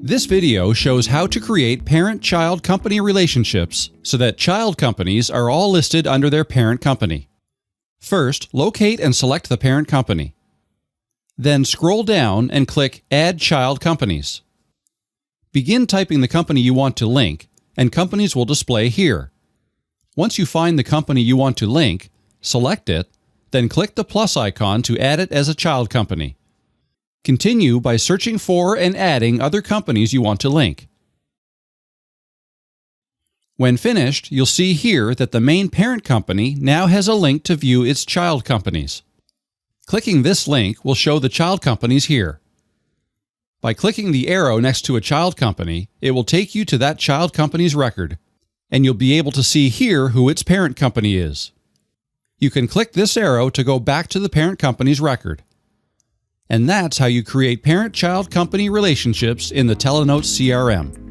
This video shows how to create parent-child company relationships so that child companies are all listed under their parent company. First, locate and select the parent company. Then scroll down and click Add Child Companies. Begin typing the company you want to link, and companies will display here. Once you find the company you want to link, select it, then click the plus icon to add it as a child company. Continue by searching for and adding other companies you want to link. When finished, you'll see here that the main parent company now has a link to view its child companies. Clicking this link will show the child companies here. By clicking the arrow next to a child company, it will take you to that child company's record, and you'll be able to see here who its parent company is. You can click this arrow to go back to the parent company's record. And that's how you create parent-child company relationships in the Telenotes CRM.